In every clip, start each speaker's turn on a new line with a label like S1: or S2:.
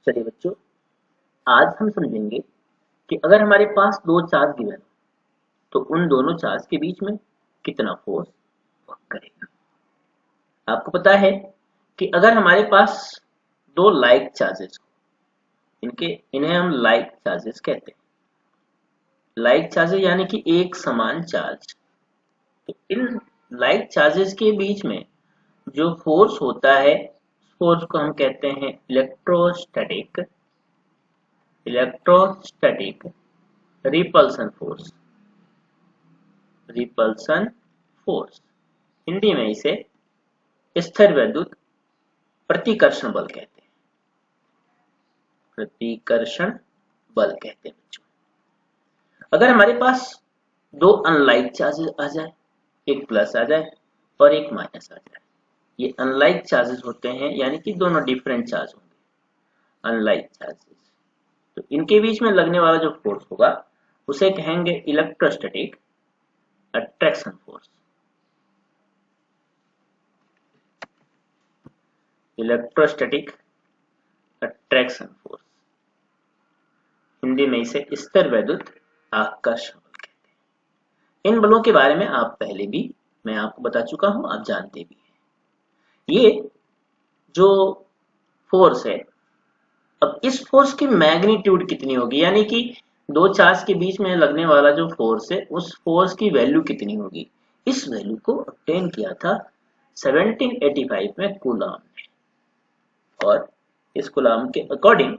S1: चलिए बच्चों, आज हम समझेंगे कि अगर हमारे पास दो चार्ज गिवन तो उन दोनों चार्ज के बीच में कितना फोर्स वर्क करेगा। आपको पता है कि अगर हमारे पास दो लाइक चार्जेस इन्हें हम लाइक चार्जेस कहते हैं। लाइक चार्जेस यानी कि एक समान चार्ज। तो इन लाइक चार्जेस के बीच में जो फोर्स होता है, फोर्स को हम कहते हैं इलेक्ट्रोस्टैटिक रिपल्सन फोर्स। हिंदी में इसे स्थिर वैद्युत प्रतिकर्षण बल कहते हैं बच्चों। अगर हमारे पास दो अनलाइक चार्जेस आ जाए, एक प्लस आ जाए और एक माइनस आ जाए, ये अनलाइक चार्जेस होते हैं, यानी कि दोनों डिफरेंट चार्ज होंगे, अनलाइक चार्जेस। तो इनके बीच में लगने वाला जो फोर्स होगा उसे कहेंगे इलेक्ट्रोस्टैटिक अट्रैक्शन फोर्स। हिंदी में इसे स्थिर वैद्युत आकर्षण बल कहते हैं। इन बलों के बारे में आप पहले भी मैं आपको बता चुका हूं, आप जानते भी हैं। ये जो फोर्स है, अब इस फोर्स की मैग्नीट्यूड कितनी होगी, यानी कि दो चार्ज के बीच में लगने वाला जो फोर्स है उस फोर्स की वैल्यू कितनी होगी, इस वैल्यू को ऑब्टेन किया था 1785 में कूलॉम ने। और इस कूलॉम के अकॉर्डिंग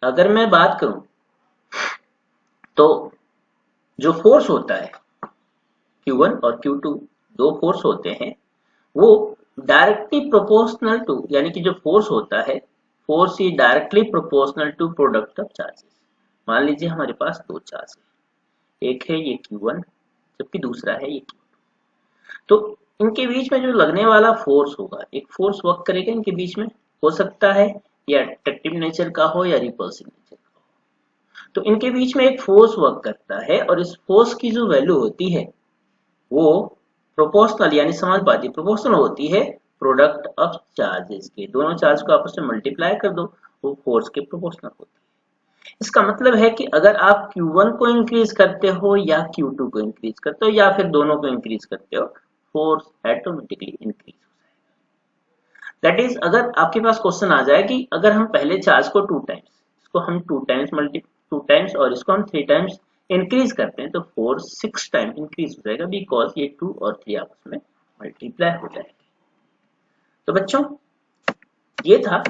S1: अगर मैं बात करूं तो जो फोर्स होता है Q1 और Q2 दो फोर्स होते हैं, वो डायरेक्टली प्रोपोर्शनल टू, यानी कि जो फोर्स होता है force is directly proportional to product of charges. मान लीजिए हमारे पास दो चार्ज है, एक है ये Q1 जबकि दूसरा है ये Q2। तो इनके बीच में जो लगने वाला फोर्स होगा, एक फोर्स वर्क करेगा इनके बीच में, हो सकता है या अट्रैक्टिव नेचर का हो या रिपल्सिव नेचर का हो। तो इनके बीच में एक फोर्स वर्क करता है और इस फोर्स की जो वैल्यू होती है वो प्रोपोर्शनल यानी समानुपाती प्रोपोर्शनल होती है प्रोडक्ट ऑफ चार्जेस के। दोनों चार्ज को आपस में मल्टीप्लाई कर दो, वो फोर्स के प्रोपोर्शनल होती है। इसका मतलब है कि अगर आप Q1 को इंक्रीज करते हो या Q2 को इंक्रीज करते हो या फिर दोनों को इंक्रीज करते हो, फोर्स ऑटोमेटिकली इंक्रीज हो जाएगा। दैट इज, अगर आपके पास क्वेश्चन आ जाए कि अगर हम पहले चार्ज को टू टाइम्स और इसको हम 3 टाइम्स इंक्रीज करते हैं तो फोर्स 6 टाइम इंक्रीज हो जाएगा, बिकॉज ये 2 और 3 आपस में मल्टीप्लाई हो जाएंगे। तो बच्चों, ये था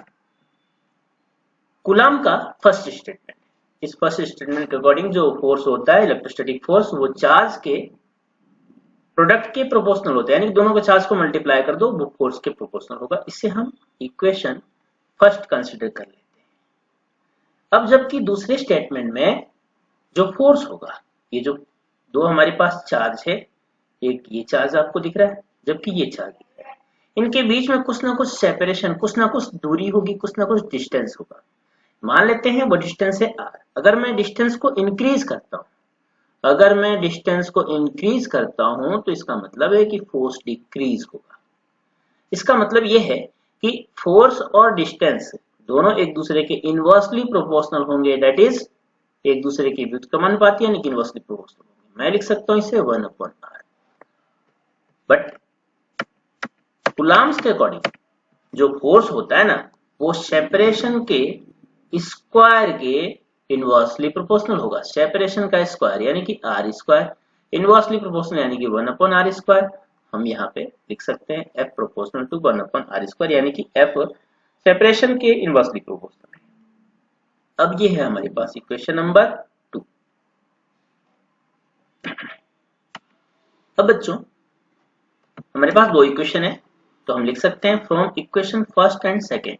S1: कूलॉम का फर्स्ट स्टेटमेंट। इस फर्स्ट स्टेटमेंट के अकॉर्डिंग जो फोर्स होता है इलेक्ट्रोस्टैटिक फोर्स, वो चार्ज के प्रोडक्ट के प्रोपोर्शनल होता है, यानी दोनों के चार्ज को मल्टीप्लाई कर दो, वो फोर्स के प्रोपोर्शनल होगा। इससे हम इक्वेशन फर्स्ट कंसीडर कर लेते हैं। अब जबकि दूसरे स्टेटमेंट में जो फोर्स होगा, ये जो दो हमारे पास चार्ज है, एक ये चार्ज आपको दिख रहा है जबकि ये चार्ज दिख रहा है, इनके बीच में कुछ ना कुछ सेपरेशन, कुछ ना कुछ दूरी होगी, कुछ ना कुछ डिस्टेंस होगा। मान लेते हैं वो डिस्टेंस है r। अगर मैं डिस्टेंस को इंक्रीज करता हूं तो इसका मतलब है कि फोर्स डिक्रीज होगा। इसका मतलब ये है कि फोर्स और डिस्टेंस दोनों एक दूसरे के इनवर्सली प्रोपोर्शनल होंगे, दैट इज एक दूसरे की व्युत्क्रमानुपाती यानी कि इनवर्सली प्रोपोर्शनल होंगे। मैं लिख सकता हूं इसे 1/r। बट कूलॉम्स के अकॉर्डिंग जो फोर्स होता है ना, वो सेपरेशन के स्क्वायर के इनवर्सली प्रोपोर्शनल होगा। सेपरेशन का स्क्वायर यानी कि r स्क्वायर, इनवर्सली प्रोपोर्शनल यानी कि 1/r स्क्वायर। हम यहाँ पे लिख सकते हैं f proportional to 1/r square, यानी कि f सेपरेशन के इनवर्सली प्रोपोर्शनल है। अब ये है हमारे पास इक्वेशन नंबर 2। अब बच्चों, हमारे पास दो इक्वेशन है, तो हम लिख सकते हैं from equation first and second.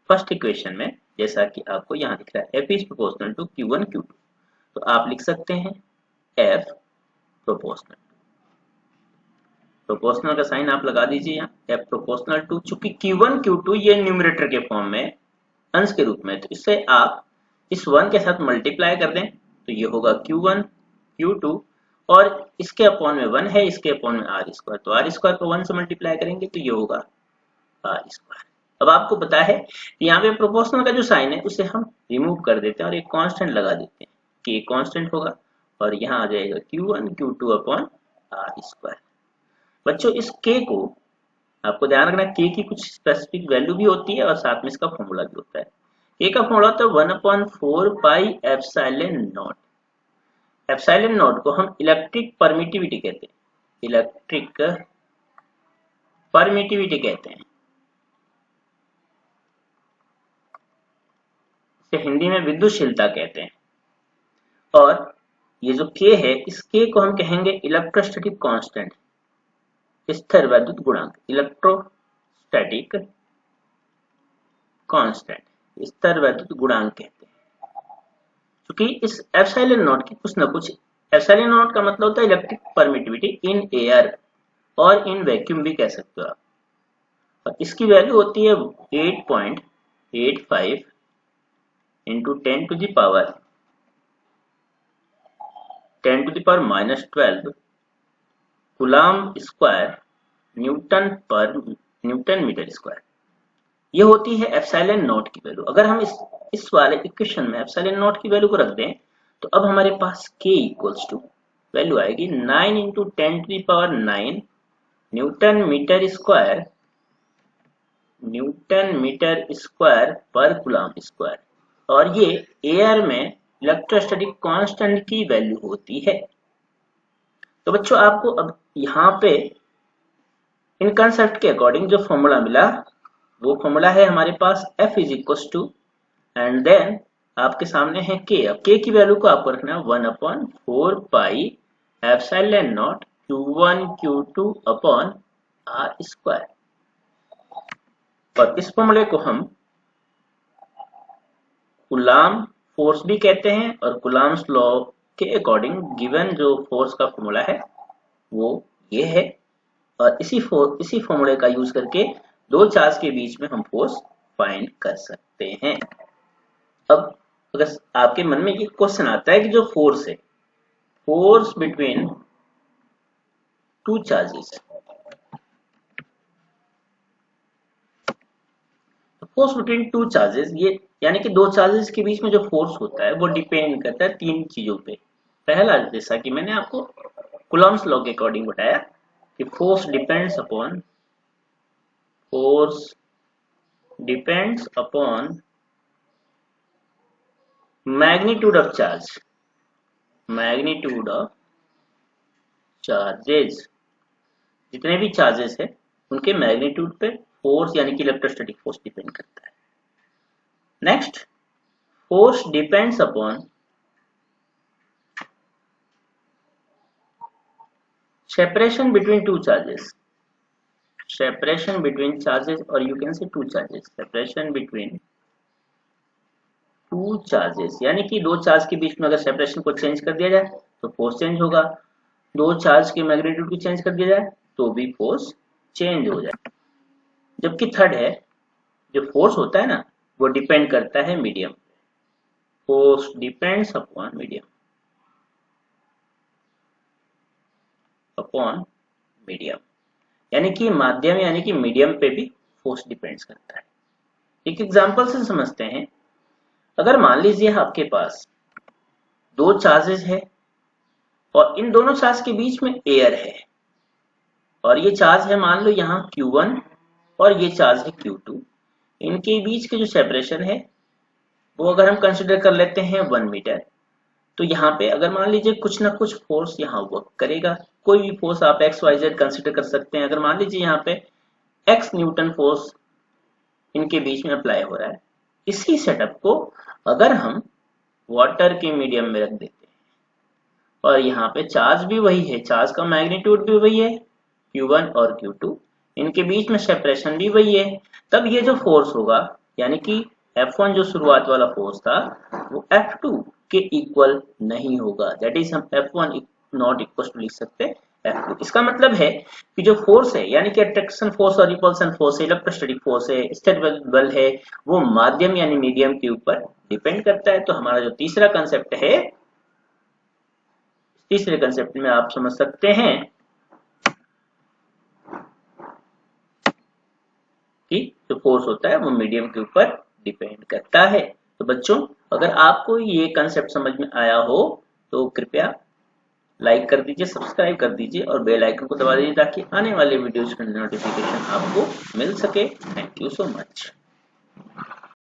S1: First equation में जैसा कि आपको यहाँ दिख रहा है f is proportional to Q1 Q2, तो आप लिख सकते हैं f प्रोपोर्शनल का साइन आप लगा दीजिए यहाँ, f प्रोपोर्शनल टू, चूंकि Q1 Q2 ये न्यूमरेटर के फॉर्म में, अंश के रूप में, तो इससे आप इस 1 के साथ मल्टीप्लाई कर दें तो ये होगा Q1 Q2 और इसके अपॉन में 1 है, इसके अपॉन में आर स्क्वायर, तो आर स्क्वायर को 1 से मल्टीप्लाई करेंगे तो ये होगा आर स्क्वायर। अब आपको पता है कि यहाँ पे प्रोपोर्शनल का जो साइन है उसे हम रिमूव कर देते हैं और एक कांस्टेंट लगा देते हैं कि एक कांस्टेंट होगा और यहाँ आ जाएगा Q1 Q2 upon R square. बच्चों इस k को आपको ध्यान रखना, k की कुछ स्पेसिफिक वैल्यू भी होती है और साथ में इसका फॉर्मूला भी होता है। k का फॉर्मूला होता है 1/4 pi epsilon not. Epsilon not को हम इलेक्ट्रिक परमिटिविटी कहते हैं, इलेक्ट्रिक परमिटिविटी कहते हैं, इसे हिंदी में विद्युतशीलता कहते हैं। और ये जो k है, इस k को हम कहेंगे इलेक्ट्रोस्टैटिक कांस्टेंट, स्थिर वैद्युत गुणांक, इलेक्ट्रोस्टैटिक कांस्टेंट, स्थिर वैद्युत गुणांक कहते हैं। क्योंकि इस एप्सिलॉन नॉट की कुछ न कुछ, एप्सिलॉन नॉट का मतलब होता है इलेक्ट्रिक परमिटिविटी इन एयर और इन वैक्यूम भी कह सकते हो आप, और इसकी वैल्यू होती है 8.85 into 10 to the power -12 coulomb square newton metre square. ये होती है एप्सिलॉन नॉट की वैल्यू। अगर हम इस वाले इक्वेशन में एप्सिलॉन नॉट की वैल्यू को रख दें तो अब हमारे पास k इक्वल्स टू वैल्यू आएगी 9 into 10 to the power 9 newton metre square पर कूलाम स्क्वायर, और ये एयर में इलेक्ट्रोस्टैटिक कांस्टेंट की वैल्यू होती है। तो बच्चों आपको अब यहाँ पे इन कंसेप्ट के अकॉर्डिंग जो फॉर्मूला मिला वो फॉर्मूला है हमारे पास F is equal to, and then आपके सामने है k। अब k की वैल्यू को आपको रखना है 1/4 pi epsilon not Q1 Q2 upon R square, और इस फॉर्मूले को हम कूलाम फोर्स भी कहते हैं, और कूलाम्स लॉ के अकॉर्डिंग गिवन जो फोर्स का फॉर्मूला है वो ये है, और इसी फॉर्मूले का यूज करके दो चार्ज के बीच में हम फोर्स फाइंड कर सकते हैं। अब अगर आपके मन में ये क्वेश्चन आता है कि जो फोर्स है, force between two charges, force between two charges, ये यानी कि दो चार्जेस के बीच में जो फोर्स होता है वो डिपेंड करता है तीन चीजों पे। पहला, जैसा कि मैंने आपको कूलम्स लॉ के अकॉर्डिंग बताया कि force depends upon magnitude of charges, जितने भी चार्जेस है उनके मैग्नीट्यूड पे फोर्स यानी कि इलेक्ट्रोस्टैटिक फोर्स डिपेंड करता है। Next, force depends upon separation between two charges, or you can say two charges, separation between two charges, यानी कि दो चार्ज के बीच में अगर सेपरेशन को चेंज कर दिया जाए तो फोर्स चेंज होगा, दो चार्ज के मैग्नीट्यूड को चेंज कर दिया जाए तो भी फोर्स चेंज हो जाए। जबकि थर्ड है, जो फोर्स होता है ना वो डिपेंड करता है medium, force depends upon medium, यानी कि माध्यम यानी कि मीडियम पे भी फोर्स डिपेंड्स करता है। एक एग्जांपल से समझते हैं। अगर मान लीजिए आपके पास दो चार्जेस है और इन दोनों चार्ज के बीच में एयर है, और ये चार्ज है मान लो यहाँ Q1 और ये चार्ज है Q2, इनके बीच के जो सेपरेशन है वो अगर हम कंसिडर कर लेते हैं 1 मीटर, तो यहाँ पे अगर मान लीजिए कुछ ना कुछ फोर्स यहाँ वर्क करेगा, कोई भी फोर्स आप XYZ कंसिडर कर सकते हैं। अगर मान लीजिए यहाँ पे X न्यूटन फोर्स इनके बीच में अप्लाई हो रहा है, इसी सेटअप को अगर हम वाटर के मीडियम में रख देते हैं और यहाँ पे चार्ज भी वही है, चार्ज का मैग्नीट्यूड भी वही है Q1 और Q2, इनके बीच में सेपरेशन भी वही है, तब ये जो फोर्स होगा यानी कि F1 जो शुरुआत वाला फोर्स था वो F2 के इक्वल नहीं होगा, दैट इज हम F1 नॉट इक्वल टू लिख सकते F2। इसका मतलब है कि जो फोर्स है यानी कि अट्रैक्शन फोर्स और रिपल्सन फोर्स है, इलेक्ट्रोस्टैटिक फोर्स है, स्थिर बल है, वो माध्यम यानी मीडियम के ऊपर डिपेंड करता है। तो हमारा जो तीसरा कंसेप्ट है तीसरे कंसेप्ट में आप समझ सकते हैं कि जो फोर्स होता है वो मीडियम के ऊपर डिपेंड करता है। तो बच्चों, अगर आपको ये कंसेप्ट समझ में आया हो तो कृपया लाइक कर दीजिए, सब्सक्राइब कर दीजिए और बेल आइकन को दबा दीजिए ताकि आने वाले वीडियोज का नोटिफिकेशन आपको मिल सके। Thank you so much.